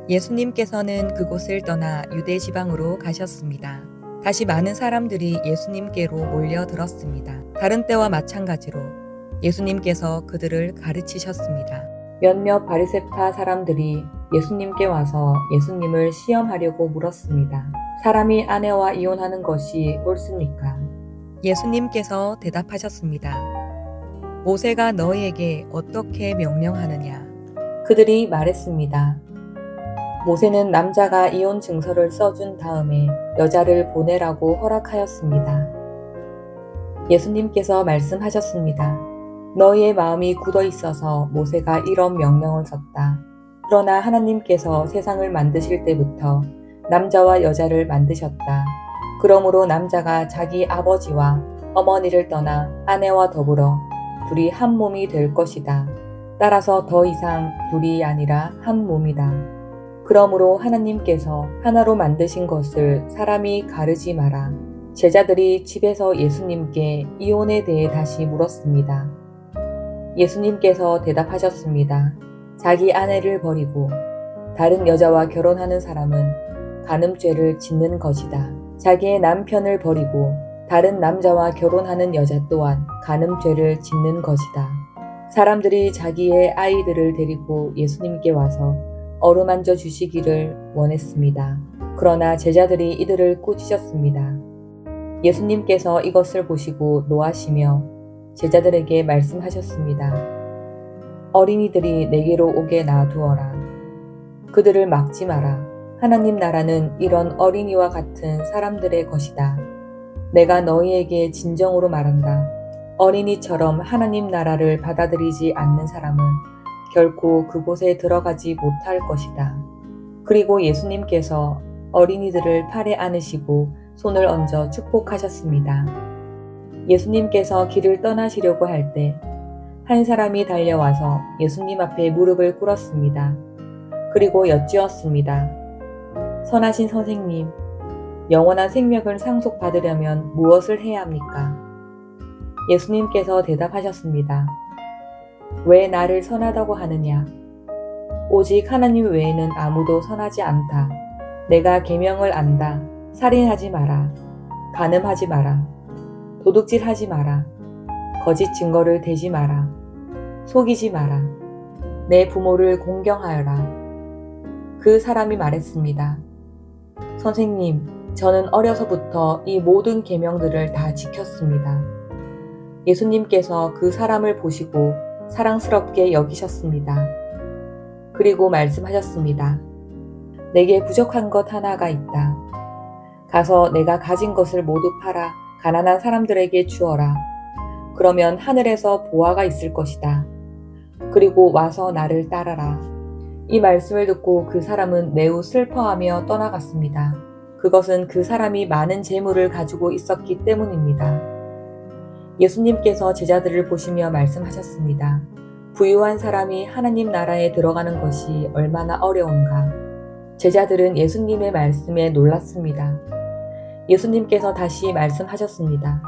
예수님께서는 그곳을 떠나 유대 지방으로 가셨습니다. 다시 많은 사람들이 예수님께로 몰려들었습니다. 다른 때와 마찬가지로 예수님께서 그들을 가르치셨습니다. 몇몇 바리새파 사람들이 예수님께 와서 예수님을 시험하려고 물었습니다. 사람이 아내와 이혼하는 것이 옳습니까? 예수님께서 대답하셨습니다. 모세가 너희에게 어떻게 명령하느냐? 그들이 말했습니다. 모세는 남자가 이혼 증서를 써준 다음에 여자를 보내라고 허락하였습니다. 예수님께서 말씀하셨습니다. 너희의 마음이 굳어 있어서 모세가 이런 명령을 썼다. 그러나 하나님께서 세상을 만드실 때부터 남자와 여자를 만드셨다. 그러므로 남자가 자기 아버지와 어머니를 떠나 아내와 더불어 둘이 한 몸이 될 것이다. 따라서 더 이상 둘이 아니라 한 몸이다. 그러므로 하나님께서 하나로 만드신 것을 사람이 가르지 마라. 제자들이 집에서 예수님께 이혼에 대해 다시 물었습니다. 예수님께서 대답하셨습니다. 자기 아내를 버리고 다른 여자와 결혼하는 사람은 간음죄를 짓는 것이다. 자기의 남편을 버리고 다른 남자와 결혼하는 여자 또한 간음죄를 짓는 것이다. 사람들이 자기의 아이들을 데리고 예수님께 와서 어루만져 주시기를 원했습니다. 그러나 제자들이 이들을 꾸짖었습니다. 예수님께서 이것을 보시고 노하시며 제자들에게 말씀하셨습니다. 어린이들이 내게로 오게 놔두어라. 그들을 막지 마라. 하나님 나라는 이런 어린이와 같은 사람들의 것이다. 내가 너희에게 진정으로 말한다. 어린이처럼 하나님 나라를 받아들이지 않는 사람은 결코 그곳에 들어가지 못할 것이다. 그리고 예수님께서 어린이들을 팔에 안으시고 손을 얹어 축복하셨습니다. 예수님께서 길을 떠나시려고 할 때 한 사람이 달려와서 예수님 앞에 무릎을 꿇었습니다. 그리고 여쭈었습니다. 선하신 선생님, 영원한 생명을 상속받으려면 무엇을 해야 합니까? 예수님께서 대답하셨습니다. 왜 나를 선하다고 하느냐? 오직 하나님 외에는 아무도 선하지 않다. 내가 계명을 안다. 살인하지 마라. 간음하지 마라. 도둑질하지 마라. 거짓 증거를 대지 마라. 속이지 마라. 내 부모를 공경하여라. 그 사람이 말했습니다. 선생님, 저는 어려서부터 이 모든 계명들을 다 지켰습니다. 예수님께서 그 사람을 보시고 사랑스럽게 여기셨습니다. 그리고 말씀하셨습니다. 내게 부족한 것 하나가 있다. 가서 내가 가진 것을 모두 팔아 가난한 사람들에게 주어라. 그러면 하늘에서 보화가 있을 것이다. 그리고 와서 나를 따라라. 이 말씀을 듣고 그 사람은 매우 슬퍼하며 떠나갔습니다. 그것은 그 사람이 많은 재물을 가지고 있었기 때문입니다. 예수님께서 제자들을 보시며 말씀하셨습니다. 부유한 사람이 하나님 나라에 들어가는 것이 얼마나 어려운가. 제자들은 예수님의 말씀에 놀랐습니다. 예수님께서 다시 말씀하셨습니다.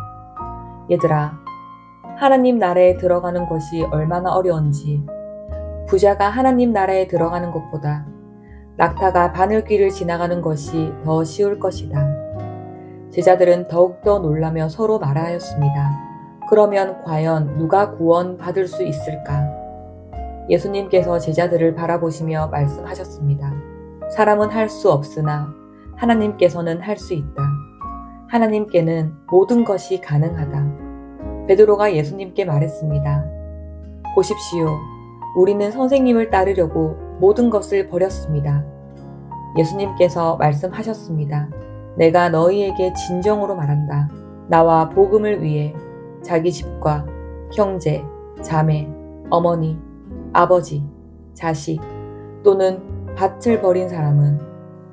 얘들아, 하나님 나라에 들어가는 것이 얼마나 어려운지 부자가 하나님 나라에 들어가는 것보다 낙타가 바늘길을 지나가는 것이 더 쉬울 것이다. 제자들은 더욱더 놀라며 서로 말하였습니다. 그러면 과연 누가 구원 받을 수 있을까? 예수님께서 제자들을 바라보시며 말씀하셨습니다. 사람은 할 수 없으나 하나님께서는 할 수 있다. 하나님께는 모든 것이 가능하다. 베드로가 예수님께 말했습니다. 보십시오. 우리는 선생님을 따르려고 모든 것을 버렸습니다. 예수님께서 말씀하셨습니다. 내가 너희에게 진정으로 말한다. 나와 복음을 위해 자기 집과 형제, 자매, 어머니, 아버지, 자식 또는 밭을 버린 사람은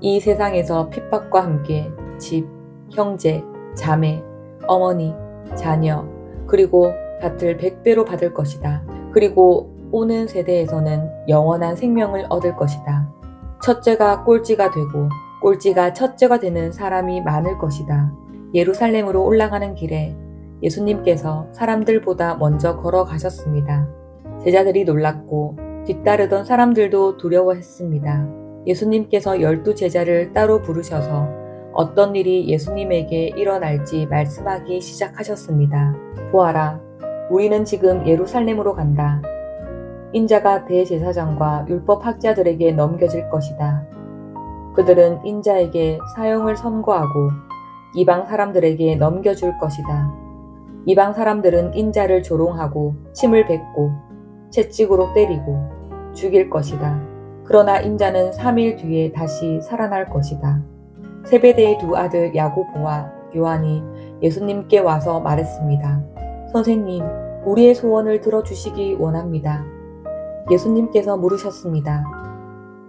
이 세상에서 핍박과 함께 집, 형제, 자매, 어머니, 자녀 그리고 밭을 100배로 받을 것이다. 그리고 오는 세대에서는 영원한 생명을 얻을 것이다. 첫째가 꼴찌가 되고 꼴찌가 첫째가 되는 사람이 많을 것이다. 예루살렘으로 올라가는 길에 예수님께서 사람들보다 먼저 걸어가셨습니다. 제자들이 놀랐고 뒤따르던 사람들도 두려워했습니다. 예수님께서 12 제자를 따로 부르셔서 어떤 일이 예수님에게 일어날지 말씀하기 시작하셨습니다. 보아라, 우리는 지금 예루살렘으로 간다. 인자가 대제사장과 율법학자들에게 넘겨질 것이다. 그들은 인자에게 사형을 선고하고 이방 사람들에게 넘겨줄 것이다. 이방 사람들은 인자를 조롱하고 침을 뱉고 채찍으로 때리고 죽일 것이다. 그러나 인자는 3일 뒤에 다시 살아날 것이다. 세베대의 두 아들 야고보와 요한이 예수님께 와서 말했습니다. 선생님, 우리의 소원을 들어주시기 원합니다. 예수님께서 물으셨습니다.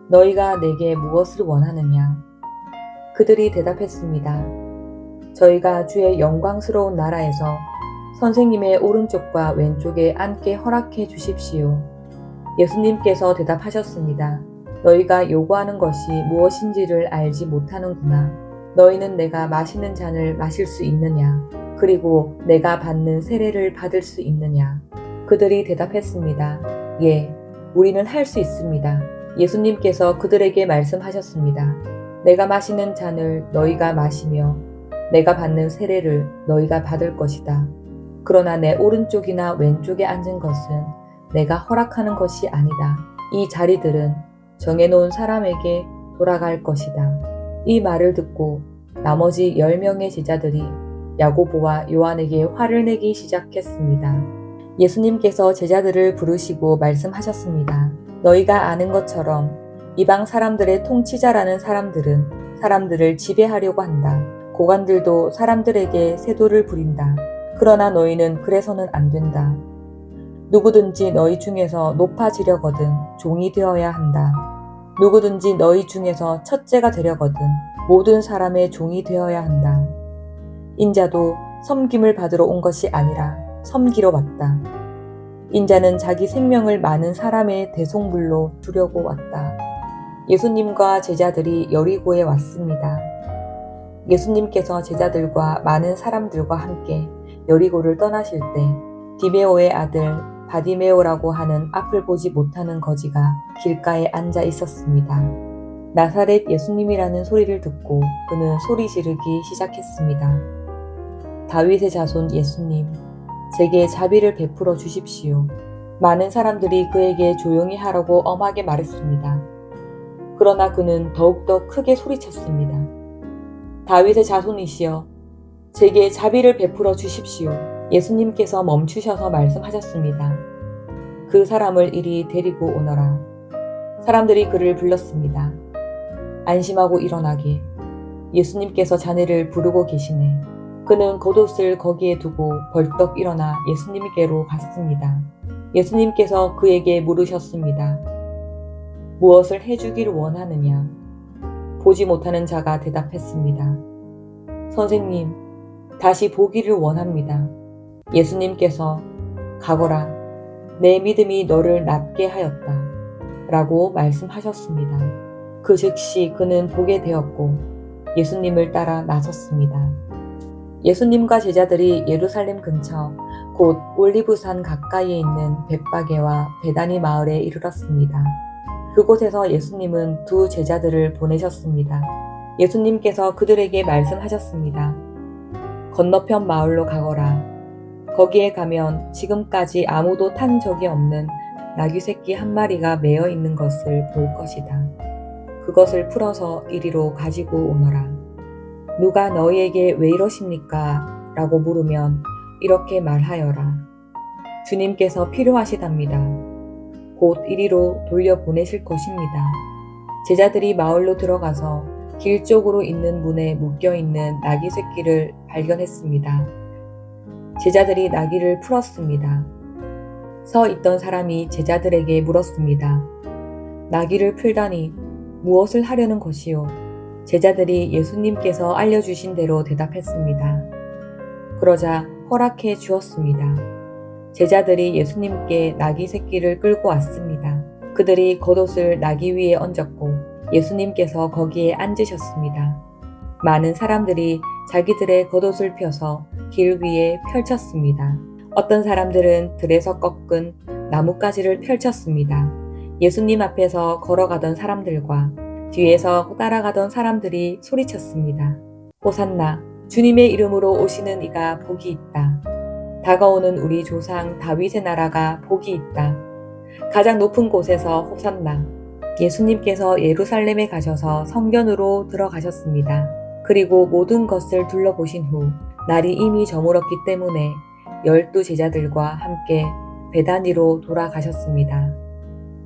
너희가 내게 무엇을 원하느냐? 그들이 대답했습니다. 저희가 주의 영광스러운 나라에서 선생님의 오른쪽과 왼쪽에 앉게 허락해 주십시오. 예수님께서 대답하셨습니다. 너희가 요구하는 것이 무엇인지를 알지 못하는구나. 너희는 내가 마시는 잔을 마실 수 있느냐? 그리고 내가 받는 세례를 받을 수 있느냐? 그들이 대답했습니다. 예, 우리는 할 수 있습니다. 예수님께서 그들에게 말씀하셨습니다. 내가 마시는 잔을 너희가 마시며 내가 받는 세례를 너희가 받을 것이다. 그러나 내 오른쪽이나 왼쪽에 앉은 것은 내가 허락하는 것이 아니다. 이 자리들은 정해놓은 사람에게 돌아갈 것이다. 이 말을 듣고 나머지 10명의 제자들이 야고보와 요한에게 화를 내기 시작했습니다. 예수님께서 제자들을 부르시고 말씀하셨습니다. 너희가 아는 것처럼 이방 사람들의 통치자라는 사람들은 사람들을 지배하려고 한다. 고관들도 사람들에게 세도를 부린다. 그러나 너희는 그래서는 안 된다. 누구든지 너희 중에서 높아지려거든 종이 되어야 한다. 누구든지 너희 중에서 첫째가 되려거든 모든 사람의 종이 되어야 한다. 인자도 섬김을 받으러 온 것이 아니라 섬기러 왔다. 인자는 자기 생명을 많은 사람의 대속물로 주려고 왔다. 예수님과 제자들이 여리고에 왔습니다. 예수님께서 제자들과 많은 사람들과 함께 여리고를 떠나실 때 디메오의 아들 바디메오라고 하는 앞을 보지 못하는 거지가 길가에 앉아 있었습니다. 나사렛 예수님이라는 소리를 듣고 그는 소리 지르기 시작했습니다. 다윗의 자손 예수님, 제게 자비를 베풀어 주십시오. 많은 사람들이 그에게 조용히 하라고 엄하게 말했습니다. 그러나 그는 더욱더 크게 소리쳤습니다. 다윗의 자손이시여, 제게 자비를 베풀어 주십시오. 예수님께서 멈추셔서 말씀하셨습니다. 그 사람을 이리 데리고 오너라. 사람들이 그를 불렀습니다. 안심하고 일어나게. 예수님께서 자네를 부르고 계시네. 그는 겉옷을 거기에 두고 벌떡 일어나 예수님께로 갔습니다. 예수님께서 그에게 물으셨습니다. 무엇을 해주기를 원하느냐? 보지 못하는 자가 대답했습니다. 선생님, 다시 보기를 원합니다. 예수님께서 가거라, 내 믿음이 너를 낫게 하였다 라고 말씀하셨습니다. 그 즉시 그는 보게 되었고 예수님을 따라 나섰습니다. 예수님과 제자들이 예루살렘 근처 곧 올리브산 가까이에 있는 벳바게와 베다니 마을에 이르렀습니다. 그곳에서 예수님은 두 제자들을 보내셨습니다. 예수님께서 그들에게 말씀하셨습니다. 건너편 마을로 가거라. 거기에 가면 지금까지 아무도 탄 적이 없는 나귀 새끼 한 마리가 매어 있는 것을 볼 것이다. 그것을 풀어서 이리로 가지고 오너라. 누가 너희에게 왜 이러십니까? 라고 물으면 이렇게 말하여라. 주님께서 필요하시답니다. 곧 이리로 돌려보내실 것입니다. 제자들이 마을로 들어가서 길 쪽으로 있는 문에 묶여있는 나귀 새끼를 발견했습니다. 제자들이 나귀를 풀었습니다. 서 있던 사람이 제자들에게 물었습니다. 나귀를 풀다니 무엇을 하려는 것이요? 제자들이 예수님께서 알려주신 대로 대답했습니다. 그러자 허락해 주었습니다. 제자들이 예수님께 나귀 새끼를 끌고 왔습니다. 그들이 겉옷을 나귀 위에 얹었고 예수님께서 거기에 앉으셨습니다. 많은 사람들이 자기들의 겉옷을 펴서 길 위에 펼쳤습니다. 어떤 사람들은 들에서 꺾은 나뭇가지를 펼쳤습니다. 예수님 앞에서 걸어가던 사람들과 뒤에서 따라가던 사람들이 소리쳤습니다. 호산나, 주님의 이름으로 오시는 이가 복이 있다. 다가오는 우리 조상 다윗의 나라가 복이 있다. 가장 높은 곳에서 호산나. 예수님께서 예루살렘에 가셔서 성전으로 들어가셨습니다. 그리고 모든 것을 둘러보신 후 날이 이미 저물었기 때문에 12 제자들과 함께 베다니로 돌아가셨습니다.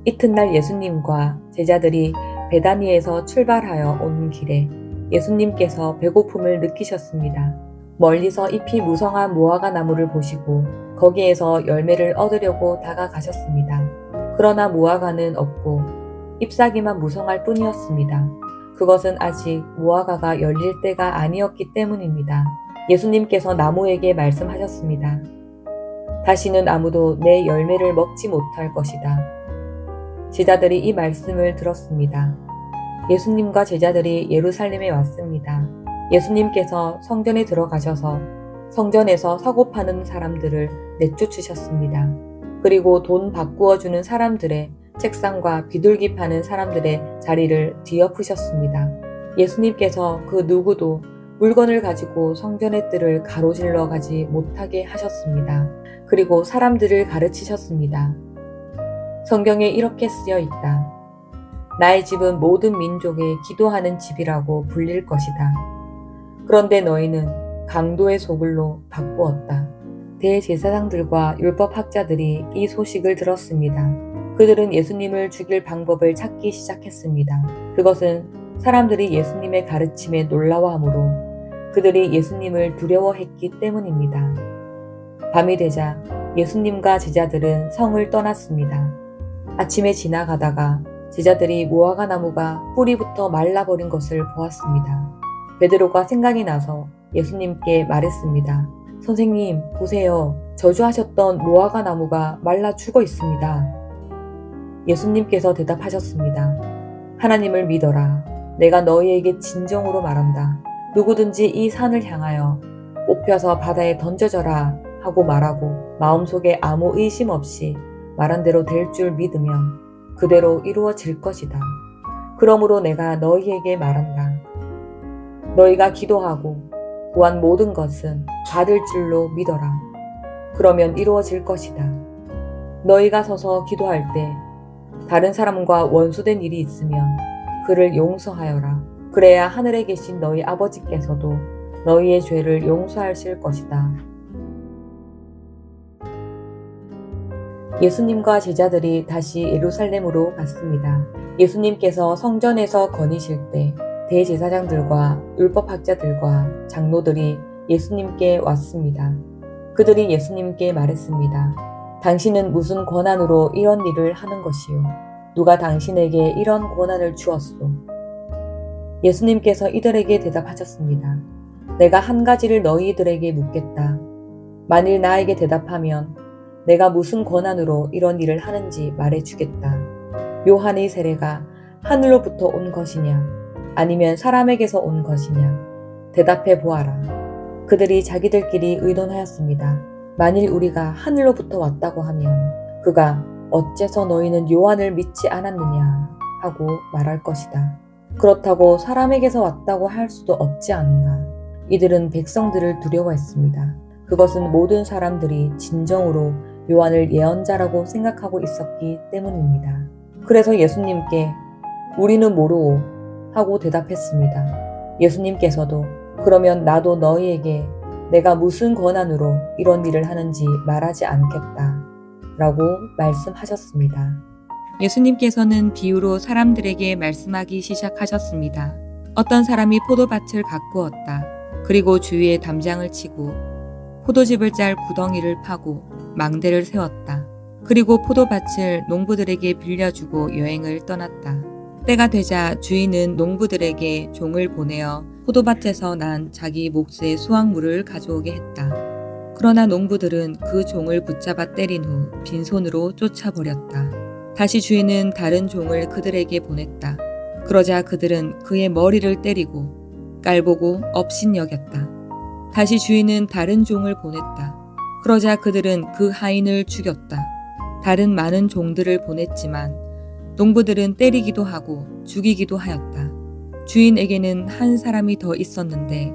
이튿날 예수님과 제자들이 베다니에서 출발하여 온 길에 예수님께서 배고픔을 느끼셨습니다. 멀리서 잎이 무성한 무화과 나무를 보시고 거기에서 열매를 얻으려고 다가가셨습니다. 그러나 무화과는 없고 잎사귀만 무성할 뿐이었습니다. 그것은 아직 무화과가 열릴 때가 아니었기 때문입니다. 예수님께서 나무에게 말씀하셨습니다. 다시는 아무도 내 열매를 먹지 못할 것이다. 제자들이 이 말씀을 들었습니다. 예수님과 제자들이 예루살렘에 왔습니다. 예수님께서 성전에 들어가셔서 성전에서 사고 파는 사람들을 내쫓으셨습니다. 그리고 돈 바꾸어 주는 사람들의 책상과 비둘기 파는 사람들의 자리를 뒤엎으셨습니다. 예수님께서 그 누구도 물건을 가지고 성전의 뜰을 가로질러 가지 못하게 하셨습니다. 그리고 사람들을 가르치셨습니다. 성경에 이렇게 쓰여 있다. 나의 집은 모든 민족의 기도하는 집이라고 불릴 것이다. 그런데 너희는 강도의 소굴로 바꾸었다. 대제사장들과 율법학자들이 이 소식을 들었습니다. 그들은 예수님을 죽일 방법을 찾기 시작했습니다. 그것은 사람들이 예수님의 가르침에 놀라워하므로 그들이 예수님을 두려워했기 때문입니다. 밤이 되자 예수님과 제자들은 성을 떠났습니다. 아침에 지나가다가 제자들이 무화과 나무가 뿌리부터 말라버린 것을 보았습니다. 베드로가 생각이 나서 예수님께 말했습니다. 선생님, 보세요. 저주하셨던 무화과 나무가 말라 죽어 있습니다. 예수님께서 대답하셨습니다. 하나님을 믿어라. 내가 너희에게 진정으로 말한다. 누구든지 이 산을 향하여 뽑혀서 바다에 던져져라 하고 말하고 마음속에 아무 의심 없이 말한 대로 될 줄 믿으면 그대로 이루어질 것이다. 그러므로 내가 너희에게 말한다. 너희가 기도하고 구한 모든 것은 받을 줄로 믿어라. 그러면 이루어질 것이다. 너희가 서서 기도할 때 다른 사람과 원수된 일이 있으면 그를 용서하여라. 그래야 하늘에 계신 너희 아버지께서도 너희의 죄를 용서하실 것이다. 예수님과 제자들이 다시 예루살렘으로 갔습니다. 예수님께서 성전에서 거니실 때 대제사장들과 율법학자들과 장로들이 예수님께 왔습니다. 그들이 예수님께 말했습니다. 당신은 무슨 권한으로 이런 일을 하는 것이요? 누가 당신에게 이런 권한을 주었소? 예수님께서 이들에게 대답하셨습니다. 내가 한 가지를 너희들에게 묻겠다. 만일 나에게 대답하면 내가 무슨 권한으로 이런 일을 하는지 말해주겠다. 요한의 세례가 하늘로부터 온 것이냐? 아니면 사람에게서 온 것이냐? 대답해 보아라. 그들이 자기들끼리 의논하였습니다. 만일 우리가 하늘로부터 왔다고 하면 그가 어째서 너희는 요한을 믿지 않았느냐 하고 말할 것이다. 그렇다고 사람에게서 왔다고 할 수도 없지 않은가. 이들은 백성들을 두려워했습니다. 그것은 모든 사람들이 진정으로 요한을 예언자라고 생각하고 있었기 때문입니다. 그래서 예수님께 우리는 모르오 하고 대답했습니다. 예수님께서도 그러면 나도 너희에게 내가 무슨 권한으로 이런 일을 하는지 말하지 않겠다 라고 말씀하셨습니다. 예수님께서는 비유로 사람들에게 말씀하기 시작하셨습니다. 어떤 사람이 포도밭을 가꾸었다. 그리고 주위에 담장을 치고 포도즙을 짤 구덩이를 파고 망대를 세웠다. 그리고 포도밭을 농부들에게 빌려주고 여행을 떠났다. 때가 되자 주인은 농부들에게 종을 보내어 포도밭에서 난 자기 몫의 수확물을 가져오게 했다. 그러나 농부들은 그 종을 붙잡아 때린 후 빈손으로 쫓아버렸다. 다시 주인은 다른 종을 그들에게 보냈다. 그러자 그들은 그의 머리를 때리고 깔보고 업신여겼다. 다시 주인은 다른 종을 보냈다. 그러자 그들은 그 하인을 죽였다. 다른 많은 종들을 보냈지만 농부들은 때리기도 하고 죽이기도 하였다. 주인에게는 한 사람이 더 있었는데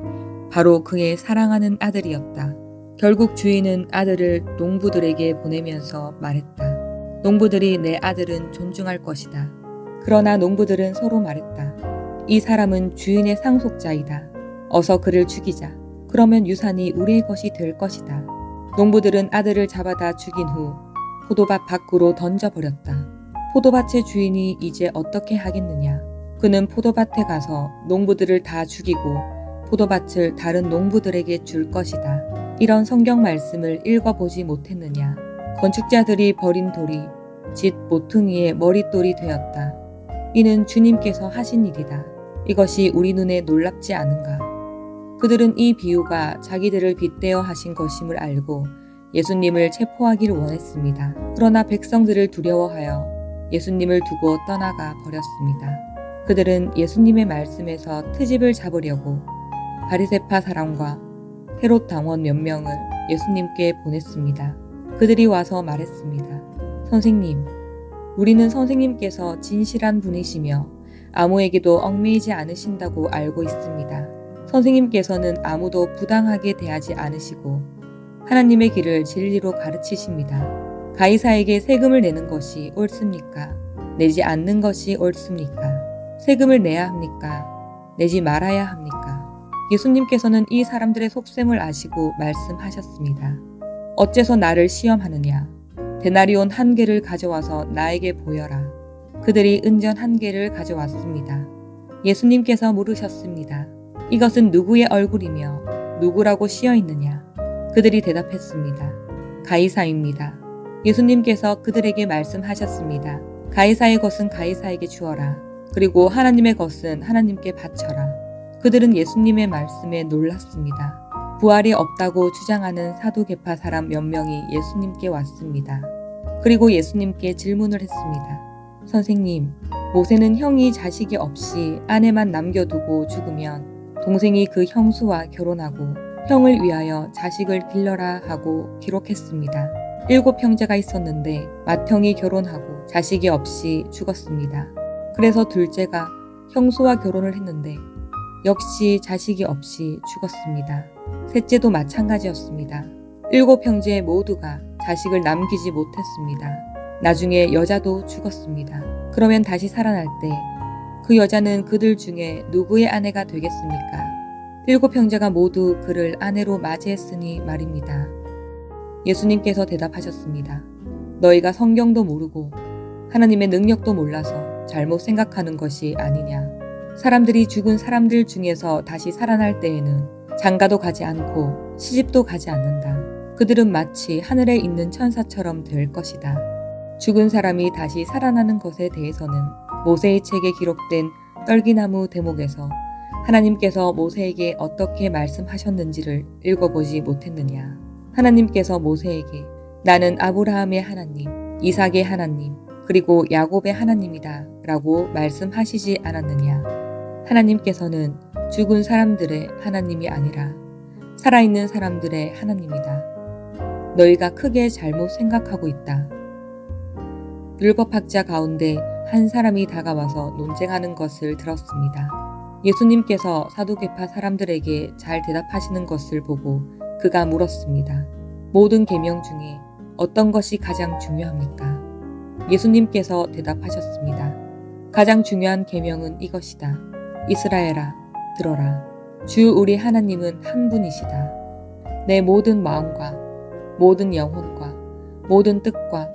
바로 그의 사랑하는 아들이었다. 결국 주인은 아들을 농부들에게 보내면서 말했다. 농부들이 내 아들은 존중할 것이다. 그러나 농부들은 서로 말했다. 이 사람은 주인의 상속자이다. 어서 그를 죽이자. 그러면 유산이 우리의 것이 될 것이다. 농부들은 아들을 잡아다 죽인 후 포도밭 밖으로 던져버렸다. 포도밭의 주인이 이제 어떻게 하겠느냐. 그는 포도밭에 가서 농부들을 다 죽이고 포도밭을 다른 농부들에게 줄 것이다. 이런 성경 말씀을 읽어보지 못했느냐. 건축자들이 버린 돌이 집 모퉁이의 머릿돌이 되었다. 이는 주님께서 하신 일이다. 이것이 우리 눈에 놀랍지 않은가. 그들은 이 비유가 자기들을 빗대어 하신 것임을 알고 예수님을 체포하기를 원했습니다. 그러나 백성들을 두려워하여 예수님을 두고 떠나가 버렸습니다. 그들은 예수님의 말씀에서 트집을 잡으려고 바리새파 사람과 헤롯 당원 몇 명을 예수님께 보냈습니다. 그들이 와서 말했습니다. 선생님, 우리는 선생님께서 진실한 분이시며 아무에게도 얽매이지 않으신다고 알고 있습니다. 선생님께서는 아무도 부당하게 대하지 않으시고 하나님의 길을 진리로 가르치십니다. 가이사에게 세금을 내는 것이 옳습니까? 내지 않는 것이 옳습니까? 세금을 내야 합니까? 내지 말아야 합니까? 예수님께서는 이 사람들의 속셈을 아시고 말씀하셨습니다. 어째서 나를 시험하느냐? 데나리온 1개를 가져와서 나에게 보여라. 그들이 은전 1개를 가져왔습니다. 예수님께서 물으셨습니다. 이것은 누구의 얼굴이며 누구라고 씌어 있느냐? 그들이 대답했습니다. 가이사입니다. 예수님께서 그들에게 말씀하셨습니다. 가이사의 것은 가이사에게 주어라. 그리고 하나님의 것은 하나님께 바쳐라. 그들은 예수님의 말씀에 놀랐습니다. 부활이 없다고 주장하는 사두개파 사람 몇 명이 예수님께 왔습니다. 그리고 예수님께 질문을 했습니다. 선생님, 모세는 형이 자식이 없이 아내만 남겨두고 죽으면 동생이 그 형수와 결혼하고 형을 위하여 자식을 길러라 하고 기록했습니다. 7 형제가 있었는데 맏형이 결혼하고 자식이 없이 죽었습니다. 그래서 둘째가 형수와 결혼을 했는데 역시 자식이 없이 죽었습니다. 셋째도 마찬가지였습니다. 7 형제 모두가 자식을 남기지 못했습니다. 나중에 여자도 죽었습니다. 그러면 다시 살아날 때 그 여자는 그들 중에 누구의 아내가 되겠습니까? 7 형제가 모두 그를 아내로 맞이했으니 말입니다. 예수님께서 대답하셨습니다. 너희가 성경도 모르고 하나님의 능력도 몰라서 잘못 생각하는 것이 아니냐. 사람들이 죽은 사람들 중에서 다시 살아날 때에는 장가도 가지 않고 시집도 가지 않는다. 그들은 마치 하늘에 있는 천사처럼 될 것이다. 죽은 사람이 다시 살아나는 것에 대해서는 모세의 책에 기록된 떨기나무 대목에서 하나님께서 모세에게 어떻게 말씀하셨는지를 읽어보지 못했느냐. 하나님께서 모세에게 나는 아브라함의 하나님, 이삭의 하나님, 그리고 야곱의 하나님이다 라고 말씀하시지 않았느냐. 하나님께서는 죽은 사람들의 하나님이 아니라 살아있는 사람들의 하나님이다. 너희가 크게 잘못 생각하고 있다. 율법학자 가운데 한 사람이 다가와서 논쟁하는 것을 들었습니다. 예수님께서 사두개파 사람들에게 잘 대답하시는 것을 보고 그가 물었습니다. 모든 계명 중에 어떤 것이 가장 중요합니까? 예수님께서 대답하셨습니다. 가장 중요한 계명은 이것이다. 이스라엘아, 들어라. 주 우리 하나님은 한 분이시다. 내 모든 마음과 모든 영혼과 모든 뜻과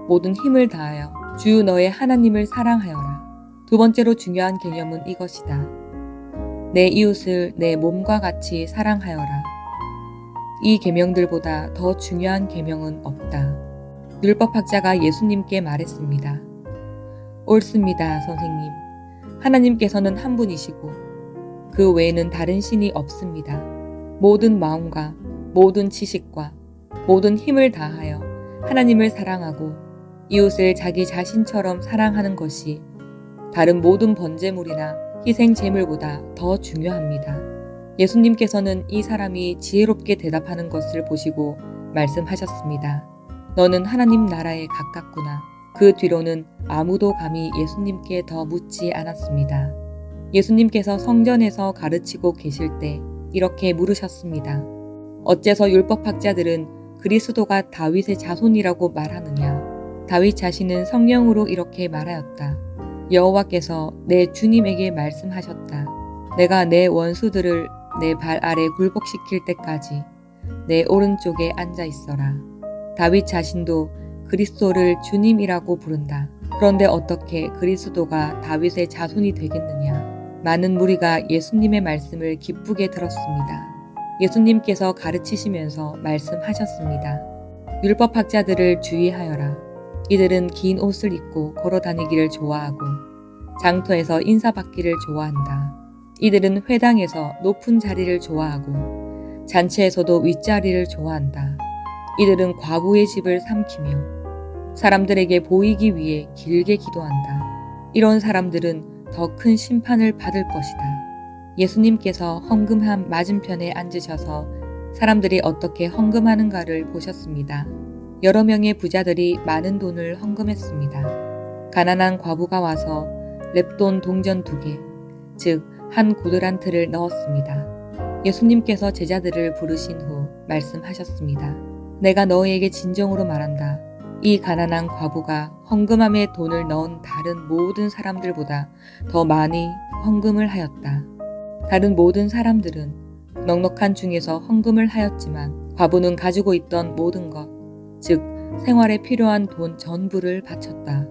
모든 힘을 다하여 주 너의 하나님을 사랑하여라. 2번째로 중요한 개념은 이것이다. 내 이웃을 내 몸과 같이 사랑하여라. 이 계명들보다 더 중요한 계명은 없다. 율법학자가 예수님께 말했습니다. 옳습니다, 선생님. 하나님께서는 한 분이시고 그 외에는 다른 신이 없습니다. 모든 마음과 모든 지식과 모든 힘을 다하여 하나님을 사랑하고 이웃을 자기 자신처럼 사랑하는 것이 다른 모든 번제물이나 희생 제물보다 더 중요합니다. 예수님께서는 이 사람이 지혜롭게 대답하는 것을 보시고 말씀하셨습니다. 너는 하나님 나라에 가깝구나. 그 뒤로는 아무도 감히 예수님께 더 묻지 않았습니다. 예수님께서 성전에서 가르치고 계실 때 이렇게 물으셨습니다. 어째서 율법학자들은 그리스도가 다윗의 자손이라고 말하느냐? 다윗 자신은 성령으로 이렇게 말하였다. 여호와께서 내 주님에게 말씀하셨다. 내가 내 원수들을 내 발 아래 굴복시킬 때까지 내 오른쪽에 앉아 있어라. 다윗 자신도 그리스도를 주님이라고 부른다. 그런데 어떻게 그리스도가 다윗의 자손이 되겠느냐? 많은 무리가 예수님의 말씀을 기쁘게 들었습니다. 예수님께서 가르치시면서 말씀하셨습니다. 율법학자들을 주의하여라. 이들은 긴 옷을 입고 걸어다니기를 좋아하고 장터에서 인사받기를 좋아한다. 이들은 회당에서 높은 자리를 좋아하고 잔치에서도 윗자리를 좋아한다. 이들은 과부의 집을 삼키며 사람들에게 보이기 위해 길게 기도한다. 이런 사람들은 더 큰 심판을 받을 것이다. 예수님께서 헌금함 맞은편에 앉으셔서 사람들이 어떻게 헌금하는가를 보셨습니다. 여러 명의 부자들이 많은 돈을 헌금했습니다. 가난한 과부가 와서 렙돈 동전 2개, 즉 한 고드란트를 넣었습니다. 예수님께서 제자들을 부르신 후 말씀하셨습니다. 내가 너희에게 진정으로 말한다. 이 가난한 과부가 헌금함에 돈을 넣은 다른 모든 사람들보다 더 많이 헌금을 하였다. 다른 모든 사람들은 넉넉한 중에서 헌금을 하였지만 과부는 가지고 있던 모든 것, 즉 생활에 필요한 돈 전부를 바쳤다.